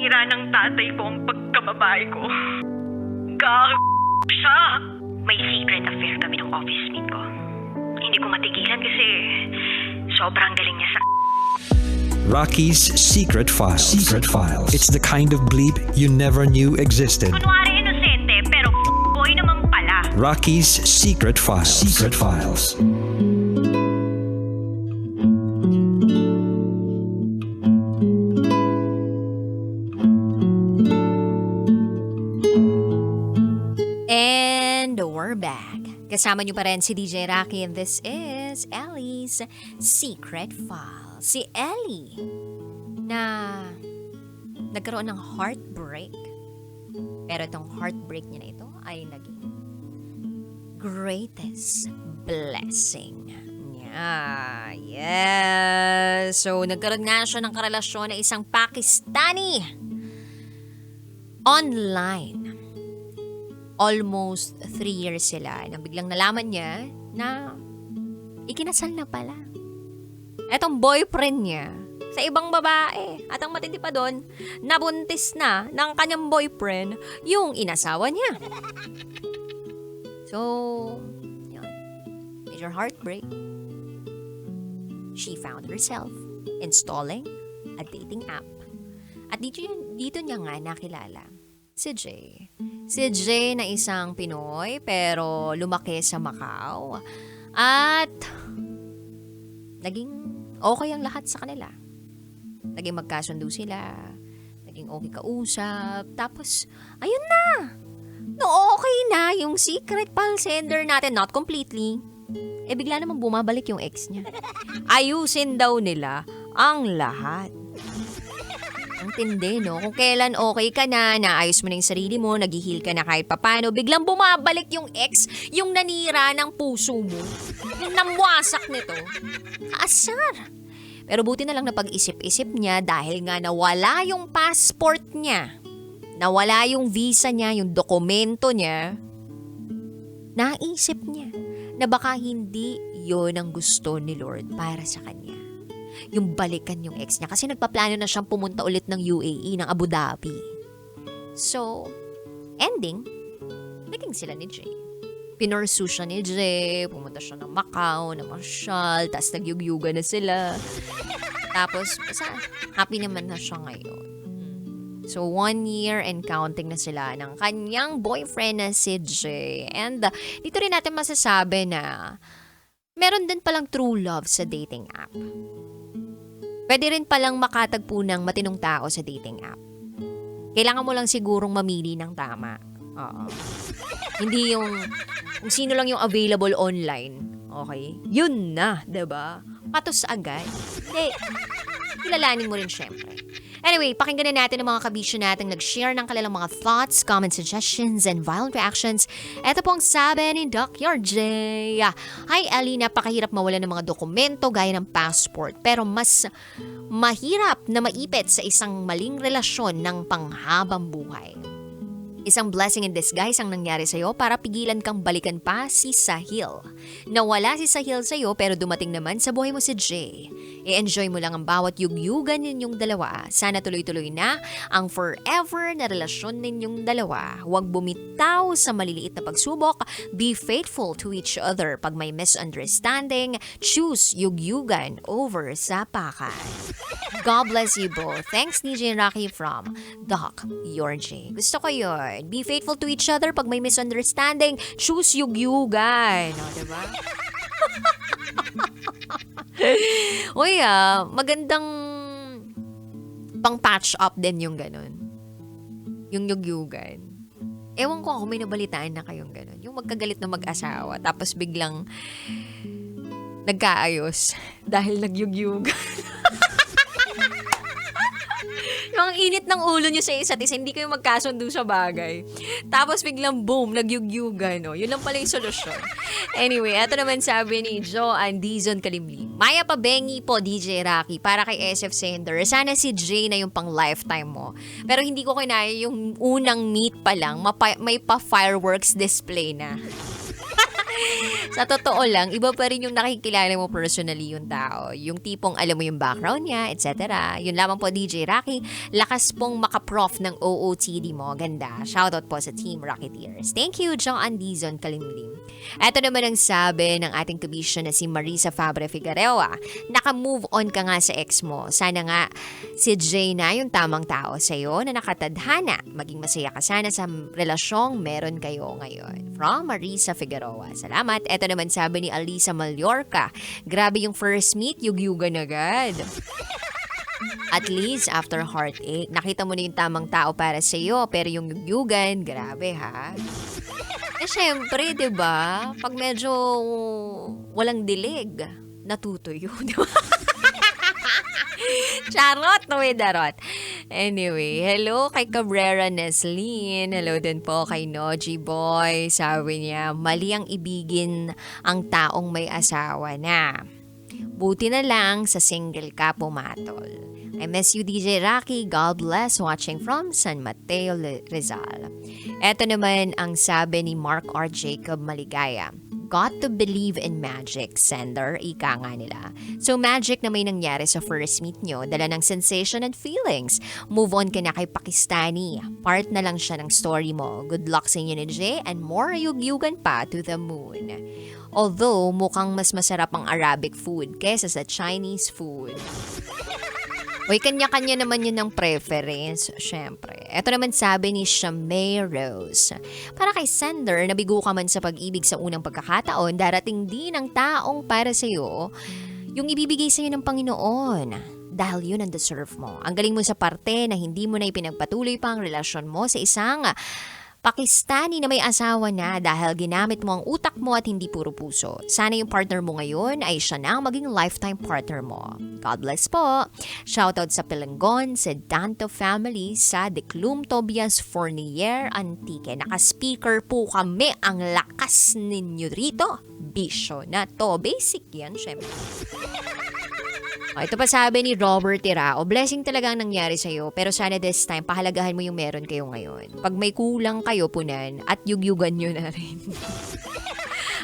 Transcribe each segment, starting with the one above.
Tinira ng tatay ko ang pagkababae ko. Siya. May secret affair kami ng office mate ko. Hindi ko matigilan kasi sobrang galing niya sa... Raqi's Secret Files. Secret Files. It's the kind of bleep you never knew existed. Kunwari inosente pero boy naman pala. Raqi's Secret Files. Secret Files. And we're back. Kasama niyo pa rin si DJ Raqi and this is Ellie's Secret Files. Si Ellie na nagkaroon ng heartbreak. Pero itong heartbreak niya na ito ay naging greatest blessing niya. Yes! So, nagkaroon nga siya ng karelasyon na isang Pakistani online. Almost 3 years sila nang biglang nalaman niya na ikinasal na pala. Etong boyfriend niya sa ibang babae. At ang matindi pa doon, nabuntis na ng kanyang boyfriend yung inasawa niya. So, yun. Major heartbreak. She found herself installing a dating app. At dito niya nga nakilala si Jay. Si Jay na isang Pinoy pero lumaki sa Macau. At naging okay ang lahat sa kanila. Naging magkasundo sila. Naging okay kausap. Tapos, ayun na. No, okay na yung secret file sender natin. Not completely. Bigla namang bumabalik yung ex niya. Ayusin daw nila ang lahat. Ang tindi, no? Kung kailan okay ka na, naayos mo na yung sarili mo, nag-heal ka na kahit papano, biglang bumabalik yung ex, yung nanira ng puso mo. Yung namwasak nito. Kaasar. Pero buti na lang na pag-isip-isip niya dahil nga nawala yung passport niya. Nawala yung visa niya, yung dokumento niya. Naisip niya na baka hindi yon ang gusto ni Lord para sa kanya. Yung balikan yung ex niya kasi nagpaplano na siyang pumunta ulit ng UAE, ng Abu Dhabi. So, ending, naging sila ni Jay. Pinursu siya ni Jay, pumunta siya ng Macau, namasyal, tapos nagyugyuga na sila. Tapos, happy naman na siya ngayon. So, 1 year and counting na sila ng kanyang boyfriend na si Jay. And dito rin natin masasabi na meron din palang true love sa dating app. Pwede rin palang makatagpo ng matinong tao sa dating app. Kailangan mo lang sigurong mamili ng tama. Oo. Hindi yung kung sino lang yung available online. Okay? Yun na, diba? Patos agad. Hindi. Kilalanin mo rin syempre. Anyway, pakinggan na natin ang mga kabisyo natin nag-share ng kanilang mga thoughts, comment suggestions, and violent reactions. Ito po ang sabi ni Dr. J. Hi Ellie, napakahirap mawala ng mga dokumento gaya ng passport. Pero mas mahirap na maipit sa isang maling relasyon ng panghabang buhay. Isang blessing in disguise ang nangyari sa'yo para pigilan kang balikan pa si Sahil. Nawala si Sahil sa'yo pero dumating naman sa buhay mo si Jay. I-enjoy mo lang ang bawat yugyugan ninyong dalawa. Sana tuloy-tuloy na ang forever na relasyon ninyong dalawa. Huwag bumitaw sa maliliit na pagsubok. Be faithful to each other. Pag may misunderstanding, choose yugyugan over sapakan. God bless you both. Thanks DJ Raqi from Doc Your J. Gusto ko yun. Be faithful to each other. Pag may misunderstanding, choose yugyugan. O, diba? Uy, magandang pang patch up din yung ganun. Yung yugyugan. Ewan ko kung may nabalitaan na kayong ganun. Yung magkagalit na mag-asawa, tapos biglang nagkaayos dahil nagyugyugan. Yung ang init ng ulo nyo sa isa't isa, hindi kayo magkasundo sa bagay. Tapos biglang boom, nagyugyugan, no? Yun lang pala yung solusyon. Anyway, eto naman sabi ni Joe Andizon Kalimli. Maya pa bengi po, DJ Raqi, para kay SF Sender. Sana si Jay na yung pang lifetime mo. Pero hindi ko kinaya yung unang meet pa lang, may pa fireworks display na. Sa totoo lang, iba pa rin yung nakikilala mo personally yung tao. Yung tipong alam mo yung background niya, etc. Yun lamang po, DJ Raqi. Lakas pong makaprof ng OOTD mo. Ganda. Shoutout po sa Team Rocketeers. Thank you, John Andizon Kalimlim. Ito naman ang sabi ng ating kabisyo na si Marisa Fabre Figueroa. Naka-move on ka nga sa ex mo. Sana nga si Jay na yung tamang tao sa'yo na nakatadhana. Maging masaya ka sana sa relasyong meron kayo ngayon. From Marisa Figueroa. Salamat. Ito naman sabi ni Alisa Mallorca. Grabe yung first meet, yugyugan agad. At least, after heartache, nakita mo na yung tamang tao para sa'yo. Pero yung yugyugan, grabe ha. Eh syempre, diba? Pag medyo walang dilig, natutuyo, diba? Charot, no way darot. Anyway, hello kay Cabrera Neslin. Hello din po kay Noji Boy. Sabi niya, mali ang ibigin ang taong may asawa na. Buti na lang sa single ka pumatol. I miss you, DJ Raqi. God bless. Watching from San Mateo, Rizal. Eto naman ang sabi ni Mark R. Jacob Maligaya. Got to believe in magic, sender, ika nga nila. So magic na may nangyari sa first meet nyo, dala ng sensation and feelings. Move on ka na kay Pakistani. Part na lang siya ng story mo. Good luck sa inyo ni Jay and more yugyugan pa to the moon. Although, mukhang mas masarap ang Arabic food kesa sa Chinese food. Uy, kanya-kanya naman yun ng preference, syempre. Ito naman sabi ni Shamay Rose. Para kay sender, nabigo ka man sa pag-ibig sa unang pagkakataon, darating din ang taong para sa'yo, yung ibibigay sa'yo ng Panginoon. Dahil yun ang deserve mo. Ang galing mo sa parte na hindi mo na ipinagpatuloy pa ang relasyon mo sa isang Pakistani na may asawa na dahil ginamit mo ang utak mo at hindi puro puso. Sana yung partner mo ngayon ay siya na ang maging lifetime partner mo. God bless po. Shoutout sa Pilanggon, sa Danto family, sa Declum Tobias Fournier Antique. Naka-speaker po kami. Ang lakas ninyo rito. Bisyo na to. Basic yan, syempre. Ito pa sabi ni Robert Tirao, blessing talaga ang nangyari sa'yo, pero sana this time, pahalagahan mo yung meron kayo ngayon. Pag may kulang kayo, punan, at yugyugan nyo na rin.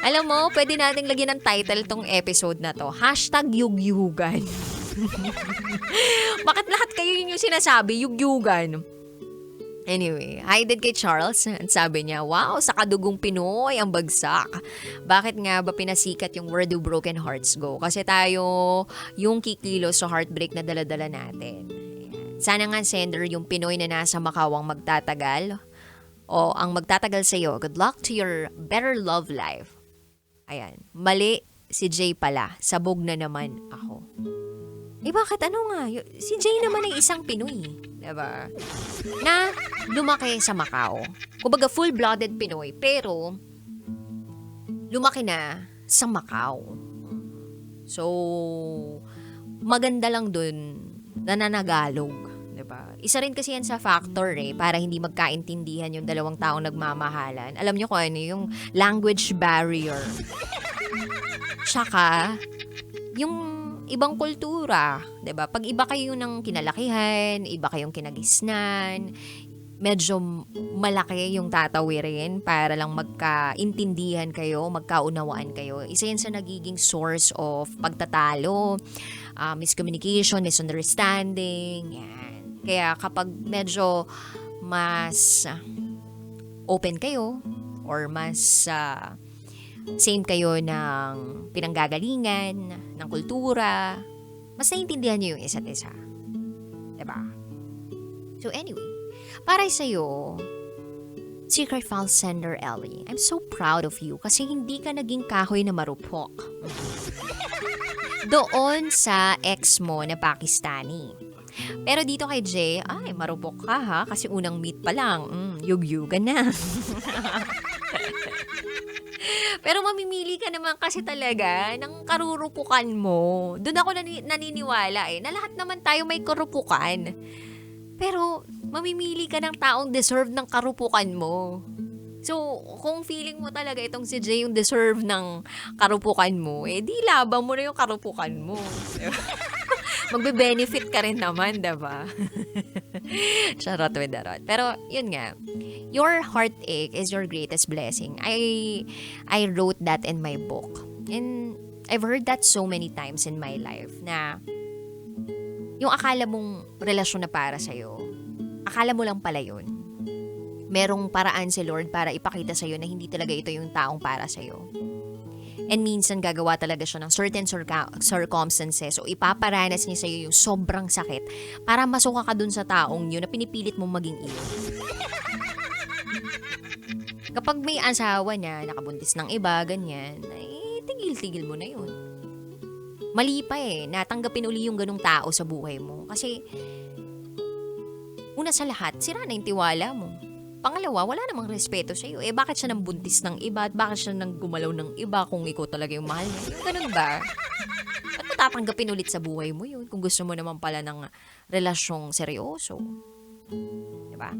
Alam mo, pwede nating lagyan ng title tong episode na to, #yugyugan. Bakit lahat kayo yun yung sinasabi, yugyugan? Anyway, hi din kay Charles. Sabi niya, wow, sa kadugong Pinoy ang bagsak. Bakit nga ba pinasikat yung word do broken hearts go? Kasi tayo yung kikilo sa heartbreak na daladala natin. Sana nga sender yung Pinoy na nasa Macau ang magtatagal. O ang magtatagal sa'yo. Good luck to your better love life. Ayan, mali si Jay pala. Sabog na naman ako. Eh bakit ano nga? Si Jay naman ay isang Pinoy. Diba? Na lumaki sa Macau. Kumbaga full-blooded Pinoy. Pero lumaki na sa Macau. So, maganda lang dun nananagalog. Diba? Isa rin kasi yan sa factor para hindi magkaintindihan yung dalawang taong nagmamahalan. Alam nyo kung ano yung language barrier. Tsaka, yung ibang kultura, 'di ba? Pag iba kayo ng kinalakihan, iba kayong kinagisnan, medyo malaki yung tatawirin para lang magkaintindihan kayo, magkaunawaan kayo. Isa yan sa nagiging source of pagtatalo, miscommunication, misunderstanding, yan. Kaya kapag medyo mas open kayo or mas same kayo ng pinanggagalingan, ng kultura, mas naiintindihan niyo yung isa't isa. Diba? So anyway, para sa'yo, Secret File Sender Ellie, I'm so proud of you kasi hindi ka naging kahoy na marupok. Doon sa ex mo na Pakistani. Pero dito kay Jay, ay marupok ka ha kasi unang meet pa lang, yugyugan na. Pero mamimili ka naman kasi talaga ng karurupukan mo. Doon ako naniniwala na lahat naman tayo may karupukan. Pero mamimili ka ng taong deserve ng karupukan mo. So, kung feeling mo talaga itong si Jay yung deserve ng karupukan mo, di labang mo na yung karupukan mo. magbe-benefit ka rin naman, diba? Charot with the rot. Pero, yun nga, your heartache is your greatest blessing. I wrote that in my book. And I've heard that so many times in my life na yung akala mong relasyon na para sa'yo, akala mo lang pala yun. Merong paraan si Lord para ipakita sa'yo na hindi talaga ito yung taong para sa'yo. And minsan gagawa talaga siya ng certain circumstances o ipaparanas niya sa'yo yung sobrang sakit para masuka ka dun sa taong yun na pinipilit mong maging iyo. Kapag may asawa niya, nakabuntis ng iba, ganyan, ay tigil-tigil mo na yun. Mali pa natanggapin uli yung ganung tao sa buhay mo. Kasi, una sa lahat, sira na yung tiwala mo. Pangalawa, wala namang respeto sa'yo. Bakit siya nang buntis ng iba? At bakit siya nang gumalaw ng iba kung ikaw talaga yung mahal niya? Yung ganun ba? Ba't mo tatanggapin ulit sa buhay mo yun kung gusto mo naman pala ng relasyong seryoso? Diba?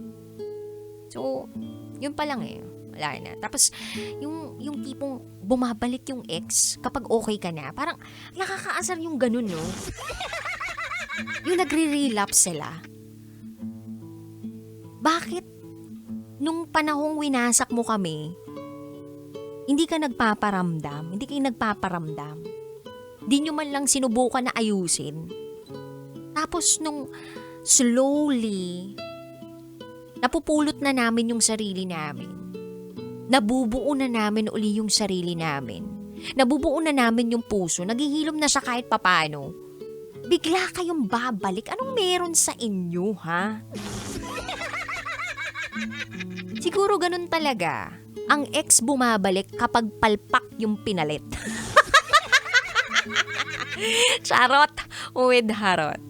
So, yun pa lang wala na. Tapos, yung tipong bumabalik yung ex kapag okay ka na, parang nakakaasar yung ganun, no? Yung nagre-relapse sila. Bakit? Nung panahong winasak mo kami, hindi ka nagpaparamdam, hindi kayo nagpaparamdam. Di nyo man lang sinubukan na ayusin. Tapos nung slowly, napupulot na namin yung sarili namin. Nabubuo na namin uli yung sarili namin. Nabubuo na namin yung puso. Naghihilom na siya kahit papano. Bigla kayong babalik. Anong meron sa inyo, ha? Siguro ganun talaga. Ang ex bumabalik kapag palpak yung pinalit. Charot with harot.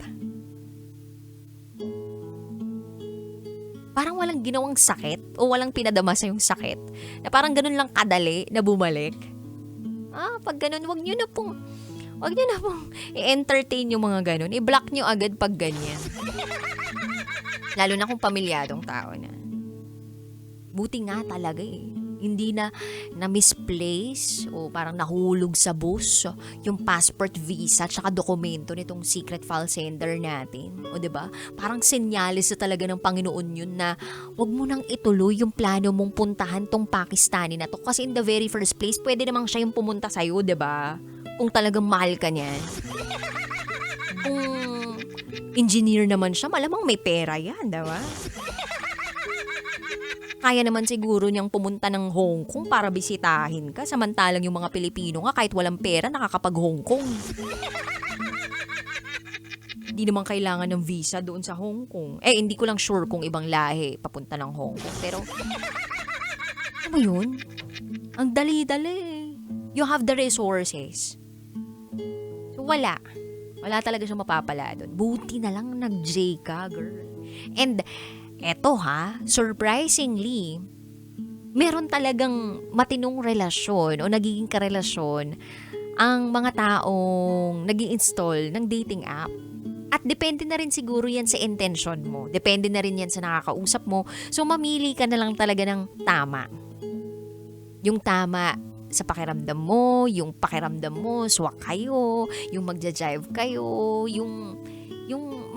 Parang walang ginawang sakit o walang pinadama sa yung sakit. Na parang ganun lang kadali na bumalik. Pag ganun, wag nyo na pong i-entertain yung mga ganun. I-block nyo agad pag ganyan. Lalo na kung pamilyadong tao na. Buti nga talaga Hindi na misplace o parang nahulog sa bus yung passport, visa, tsaka dokumento nitong secret file sender natin. O diba? Parang senyalis na talaga ng Panginoon yun na wag mo nang ituloy yung plano mong puntahan tong Pakistani na to. Kasi in the very first place, pwede namang siya yung pumunta sa'yo, diba? Kung talagang mahal ka niyan. Kung engineer naman siya, malamang may pera yan, diba? Kaya naman siguro niyang pumunta ng Hong Kong para bisitahin ka. Samantalang yung mga Pilipino nga kahit walang pera nakakapag-Hong Kong. Hindi naman kailangan ng visa doon sa Hong Kong. Hindi ko lang sure kung ibang lahi papunta ng Hong Kong. Pero, ano ba yun? Ang dali-dali. You have the resources. So, wala. Wala talaga siya mapapala doon. Buti na lang nag-J ka, girl. And, eto surprisingly, meron talagang matinong relasyon o nagiging karelasyon ang mga taong nag-i-install ng dating app. At depende na rin siguro yan sa intention mo. Depende na rin yan sa nakakausap mo. So, mamili ka na lang talaga ng tama. Yung tama sa pakiramdam mo, yung pakiramdam mo, swak kayo, yung magja-jive kayo, yung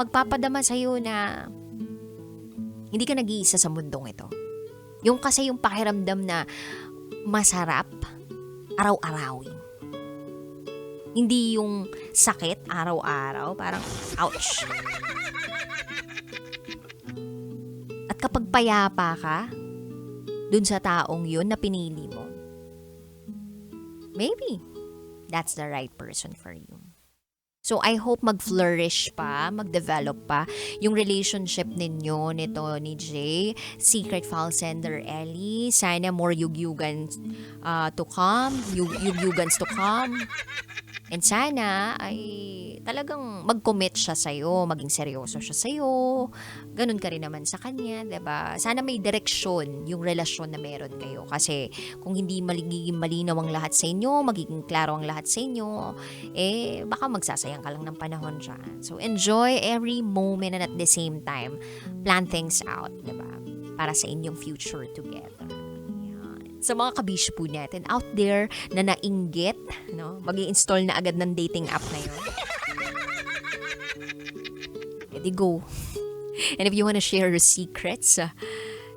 magpapadama sa'yo na hindi ka nag-iisa sa mundong ito. Yung kasi yung pakiramdam na masarap, araw-arawin. Hindi yung sakit, araw-araw, parang ouch. At kapag payapa ka, dun sa taong yun na pinili mo, maybe that's the right person for you. So, I hope mag-flourish pa, mag-develop pa yung relationship ninyo nito ni Jay, Secret File Sender Ellie. Sana more yugyugans to come, yugyugans to come. And sana ay talagang mag-commit siya sa'yo, maging seryoso siya sa'yo. Ganun ka rin naman sa kanya, diba? Sana may direksyon yung relasyon na meron kayo. Kasi kung hindi magiging malinaw ang lahat sa inyo, magiging klaro ang lahat sa inyo, baka magsasayang ka lang ng panahon dyan. So, enjoy every moment and at the same time, plan things out, diba? Para sa inyong future together. Sa mga kabisyo po natin out there na nainggit, no? Mag-i-install na agad ng dating app na yun. edi go. And if you want to share your secrets,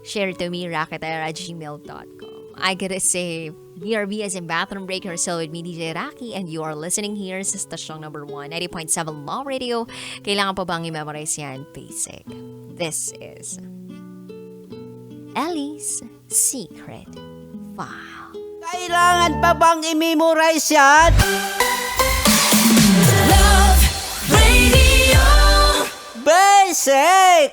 share it to me, rakitera@gmail.com. I gotta say, BRB as in Bathroom Break, you're still with me, DJ Raqi, and you are listening here sa station number 1, 90.7 Law Radio. Kailangan pa bang i-memorize yan? Basic. This is Ellie's Secret File. Kailangan pa bang i-memorize yan? Love Radio. Basic!